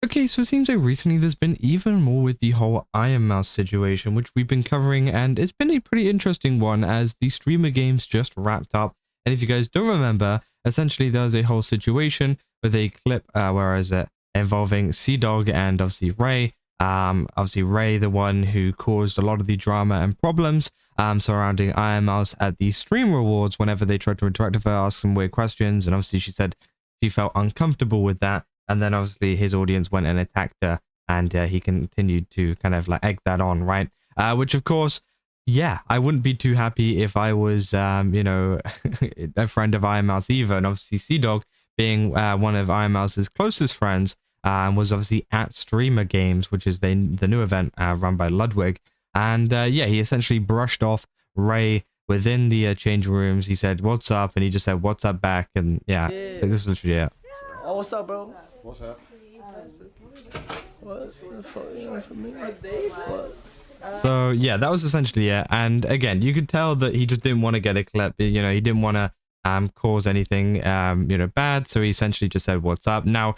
Okay, so it seems like recently there's been even more with the whole Ironmouse situation, which we've been covering, and it's been a pretty interesting one as the streamer games just wrapped up. And if you guys don't remember, essentially there was a whole situation with a clip, where is it, involving CDawg and obviously Ray. Obviously Ray, the one who caused a lot of the drama and problems surrounding Ironmouse at the stream rewards whenever they tried to interact with her, ask some weird questions, and obviously she said she felt uncomfortable with that. And then obviously his audience went and attacked her, and he continued to kind of like egg that on, right? Which of course, yeah, I wouldn't be too happy if I was, a friend of Ironmouse either. And obviously CDawg, being one of Ironmouse's closest friends, was obviously at Streamer Games, which is the new event run by Ludwig. And yeah, he essentially brushed off Ray within the change rooms. He said, "What's up?" And he just said, "What's up?" back. And yeah, this is literally it. Oh, what's up, bro? What's up? What the fuck you want from me? What? So yeah, that was essentially it. And again, you could tell that he just didn't want to get a clip. You know, he didn't want to cause anything bad. So he essentially just said, "What's up?" Now,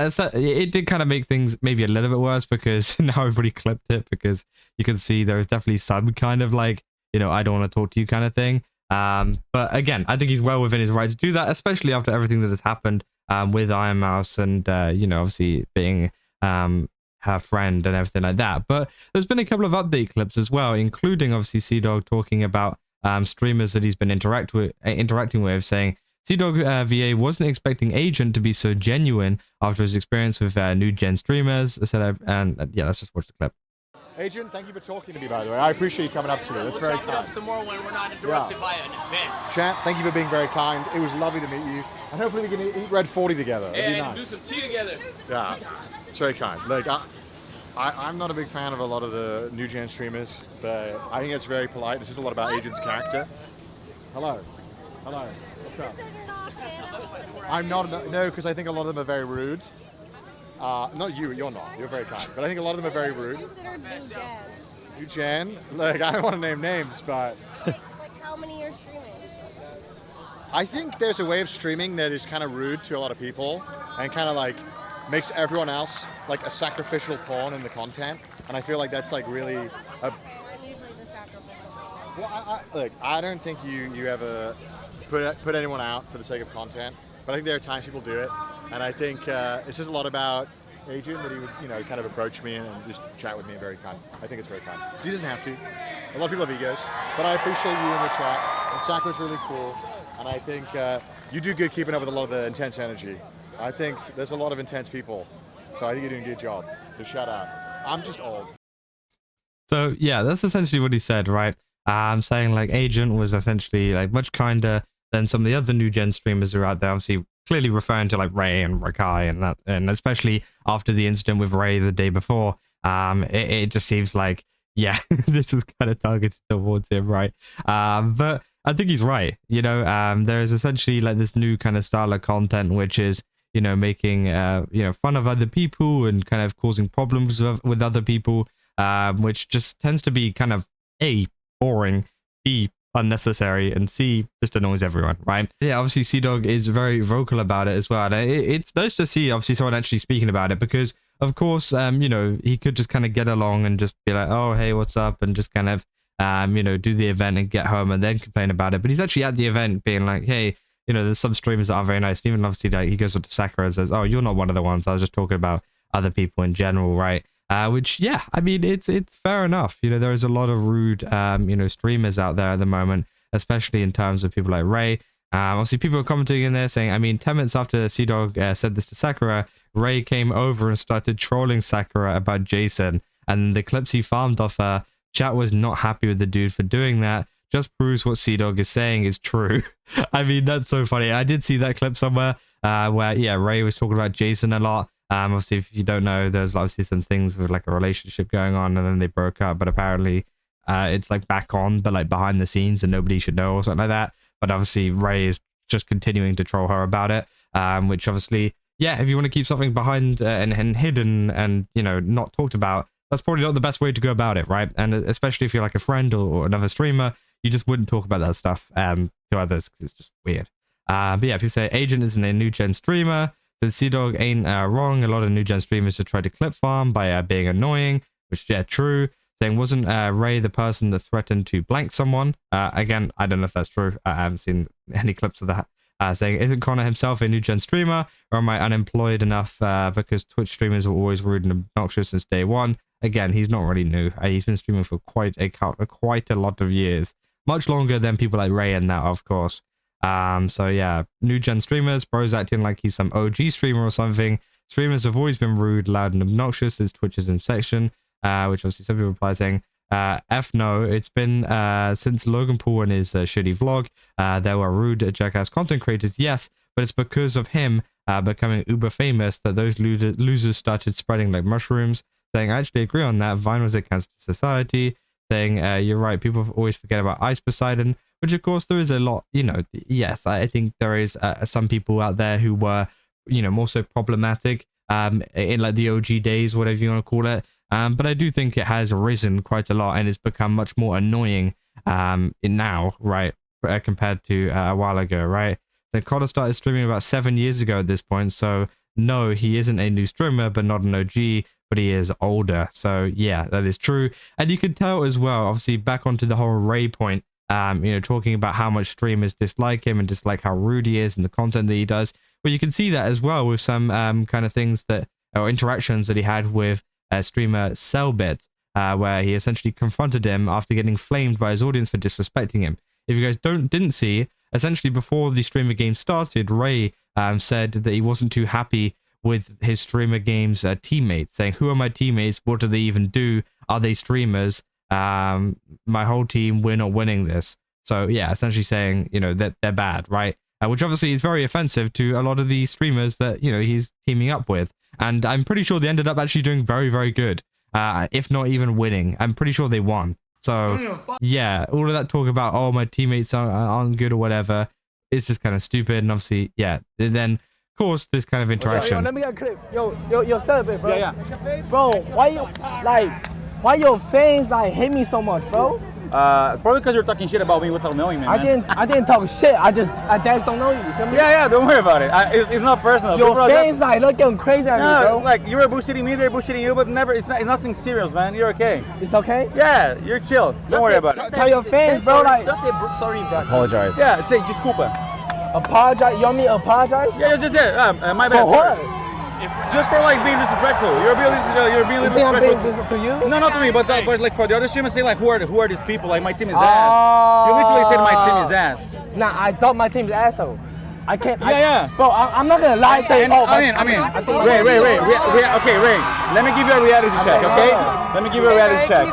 so it did kind of make things maybe a little bit worse because now everybody clipped it, because you can see there was definitely some kind of like, I don't want to talk to you kind of thing. But again, I think he's well within his right to do that, especially after everything that has happened with Ironmouse and obviously being her friend and everything like that. But there's been a couple of update clips as well, including obviously CDawg talking about streamers that he's been interacting with, saying CDawg VA wasn't expecting Agent to be so genuine after his experience with new gen streamers. And yeah, let's just watch the clip. Agent, thank you for talking to me, by the way. I appreciate you coming up to me. That's very kind. Up some more when we're not interrupted by an event. Chat, thank you for being very kind. It was lovely to meet you. And hopefully we can eat Red 40 together. That'd be And nice. do some tea together. Yeah, it's very kind. Like, I'm not a big fan of a lot of the new gen streamers, but I think it's very polite. This is a lot about Agent's character. Hello. Hello. What's up? I'm not, no, because I think a lot of them are very rude. Not you, you're not. You're very kind. But I think a lot of them are very rude. Considered new gen. New gen? Look, I don't want to name names, but... Like how many are streaming? I think there's a way of streaming that is kind of rude to a lot of people and kind of like makes everyone else like a sacrificial pawn in the content. And I feel like that's like really... I'm usually the sacrificial. Well, look, I don't think you ever put anyone out for the sake of content, but I think there are times people do it. And I think it's just a lot about Adrian that he would, kind of approach me and just chat with me very kind. I think it's very kind. He doesn't have to. A lot of people have egos, but I appreciate you in the chat. And Sakura's really cool, and I think you do good keeping up with a lot of the intense energy. I think there's a lot of intense people, so I think you're doing a good job. So shout out. I'm just old. So yeah, that's essentially what he said, right? Saying like Agent was essentially like much kinder than some of the other new gen streamers who are out there. Obviously, clearly referring to like Ray and Rakai and that, and especially after the incident with Ray the day before, it just seems like, yeah, this is kind of targeted towards him, right? But I think he's right. There is essentially like this new kind of style of content, which is, making fun of other people and kind of causing problems with other people, which just tends to be kind of boring, B, unnecessary, and C, just annoys everyone, right? Yeah, obviously CDawg is very vocal about it as well, and it's nice to see obviously someone actually speaking about it, because of course he could just kind of get along and just be like, oh hey, what's up, and just kind of do the event and get home and then complain about it. But he's actually at the event being like, hey, there's some streamers that are very nice. And even obviously like he goes up to Sakura and says, oh, you're not one of the ones, I was just talking about other people in general, right? Which, yeah, I mean, it's fair enough. There is a lot of rude, streamers out there at the moment, especially in terms of people like Ray. Obviously, people are commenting in there saying, I mean, 10 minutes after CDawg said this to Sakura, Ray came over and started trolling Sakura about Jason, and the clips he farmed off her, chat was not happy with the dude for doing that. Just proves what CDawg is saying is true. I mean, that's so funny. I did see that clip somewhere where, yeah, Ray was talking about Jason a lot. Obviously, if you don't know, there's obviously some things with like a relationship going on, and then they broke up, but apparently it's like back on, but like behind the scenes, and nobody should know or something like that. But obviously Ray is just continuing to troll her about it, which obviously, yeah, if you want to keep something behind and hidden and not talked about, that's probably not the best way to go about it, right? And especially if you're like a friend or another streamer, you just wouldn't talk about that stuff to others, because it's just weird. But yeah, people say Agent isn't a new gen streamer. Since CDawg ain't wrong, a lot of new gen streamers just try to clip farm by being annoying, which yeah, true. Saying wasn't Ray the person that threatened to blank someone? Again, I don't know if that's true. I haven't seen any clips of that. Saying isn't Connor himself a new gen streamer, or am I unemployed enough because Twitch streamers were always rude and obnoxious since day one? Again, he's not really new. He's been streaming for quite a lot of years, much longer than people like Ray and that, of course. So yeah, new gen streamers, bro's acting like he's some OG streamer or something. Streamers have always been rude, loud, and obnoxious since Twitch's inception. Which obviously some people reply saying, F no, it's been since Logan Paul and his shitty vlog. There were rude jackass content creators, yes, but it's because of him becoming uber famous that those losers started spreading like mushrooms. Saying, I actually agree on that. Vine was a cancer to society. Saying, you're right, people always forget about Ice Poseidon, which of course there is a lot, you know, yes, I think there is some people out there who were, you know, more so problematic in like the OG days, whatever you want to call it. But I do think it has risen quite a lot and it's become much more annoying now, right, compared to a while ago, right? So Connor started streaming about 7 years ago at this point, so no, he isn't a new streamer, but not an OG, but he is older. So yeah, that is true. And you can tell as well, obviously back onto the whole Ray point, you know, talking about how much streamers dislike him and dislike how rude he is and the content that he does. But you can see that as well with some kind of things that, or interactions that he had with streamer Selbit, where he essentially confronted him after getting flamed by his audience for disrespecting him. If you guys didn't see, essentially before the streamer game started, Ray said that he wasn't too happy with his streamer game's teammates, saying, who are my teammates? What do they even do? Are they streamers? My whole team, we're not winning this. So yeah, essentially saying, you know, that they're bad, right? Which obviously is very offensive to a lot of the streamers that, you know, he's teaming up with. And I'm pretty sure they ended up actually doing very, very good, if not even winning. I'm pretty sure they won. So yeah, all of that talk about, oh, my teammates aren't good or whatever, it's just kind of stupid. And obviously, yeah, then of course this kind of interaction. Yo, let me get a clip. Yo, celebrate, bro. Yeah. Bro, why your fans like hate me so much, bro? Probably because you're talking shit about me without knowing me, man. I didn't talk shit. I just don't know you. You feel me? Yeah, don't worry about it. It's not personal. Your fans like looking crazy at me, bro. Like you're bullshitting me, they're bullshitting you, but never. It's nothing serious, man. You're okay. It's okay. Yeah, you're chill. Don't worry about it. Tell your fans, bro. Like Just say sorry, bro. Apologize. Yeah, say desculpa. apologize. You want me to apologize? Yeah, my bad. For what? Just for like being disrespectful. You're being You think I'm being disrespectful. to you? No, not to me, but like for the other streamers, say like who are these people? Like my team is ass. You literally said my team is ass. Nah, I thought my team's asshole. I can't. Yeah. Bro, I'm not gonna lie. Say, And, I mean, Ray. Okay, Ray. Let me give you a reality check, okay? Let me give you a reality check.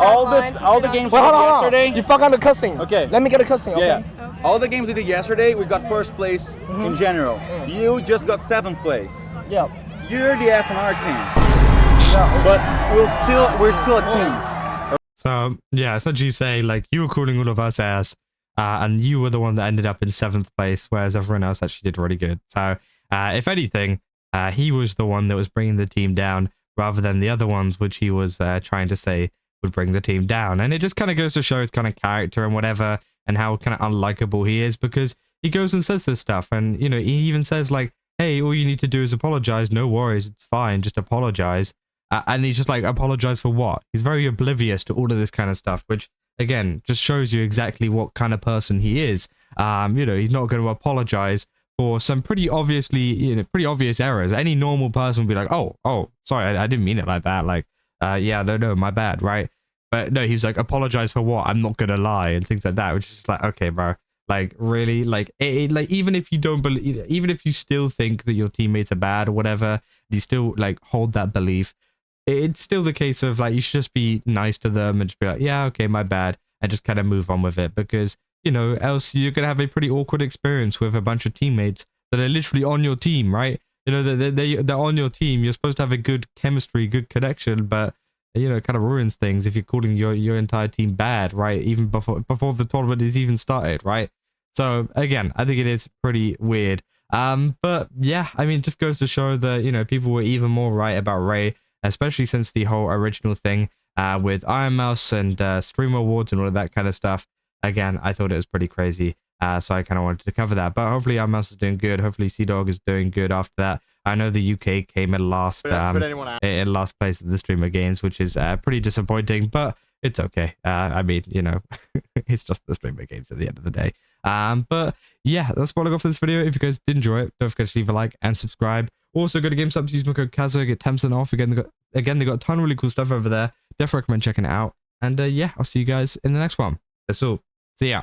All the games we did yesterday. You fuck on the cussing. Okay. Let me get a cussing. Okay. Yeah. All the games we did yesterday, we got first place in general. You just got 7th place. Yeah. You're the ass on our team. But we're still a team. So yeah, essentially say like you were calling all of us ass, and you were the one that ended up in 7th place, whereas everyone else actually did really good. So if anything, he was the one that was bringing the team down rather than the other ones, which he was trying to say would bring the team down. And it just kind of goes to show his kind of character and whatever, and how kind of unlikable he is, because he goes and says this stuff, and you know, he even says like, hey, all you need to do is apologize. No worries, it's fine, just apologize. And he's just like, apologize for what? He's very oblivious to all of this kind of stuff, which again just shows you exactly what kind of person he is. You know, he's not going to apologize for some pretty obvious errors. Any normal person would be like, oh, sorry, I didn't mean it like that. Like, yeah, no, my bad, right? But no, he's like, apologize for what? I'm not gonna lie, and things like that, which is just like, okay, bro. Like, really? Like, like, even if you don't believe, even if you still think that your teammates are bad or whatever, you still like hold that belief. It's still the case of like, you should just be nice to them and just be like, yeah, okay, my bad, and just kind of move on with it, because you know, else you're gonna have a pretty awkward experience with a bunch of teammates that are literally on your team, right? You know, they're on your team. You're supposed to have a good chemistry, good connection, but you know, it kind of ruins things if you're calling your entire team bad, right? Even before the tournament is even started, right? So again, I think it is pretty weird. But yeah, I mean, it just goes to show that, you know, people were even more right about Ray, especially since the whole original thing with Ironmouse and Stream Awards and all of that kind of stuff. Again, I thought it was pretty crazy. So I kind of wanted to cover that. But hopefully Ironmouse is doing good. Hopefully CDawg is doing good after that. I know the UK came in last Put anyone out. in last place at the Streamer Games, which is pretty disappointing, but it's okay. I mean, you know, it's just the Streamer Games at the end of the day. But yeah, that's what I got for this video. If you guys did enjoy it, don't forget to leave a like and subscribe. Also, go to GameStop, use my code Kazo, get 10% off. Again, they got a ton of really cool stuff over there. Definitely recommend checking it out. And yeah, I'll see you guys in the next one. That's all. See ya.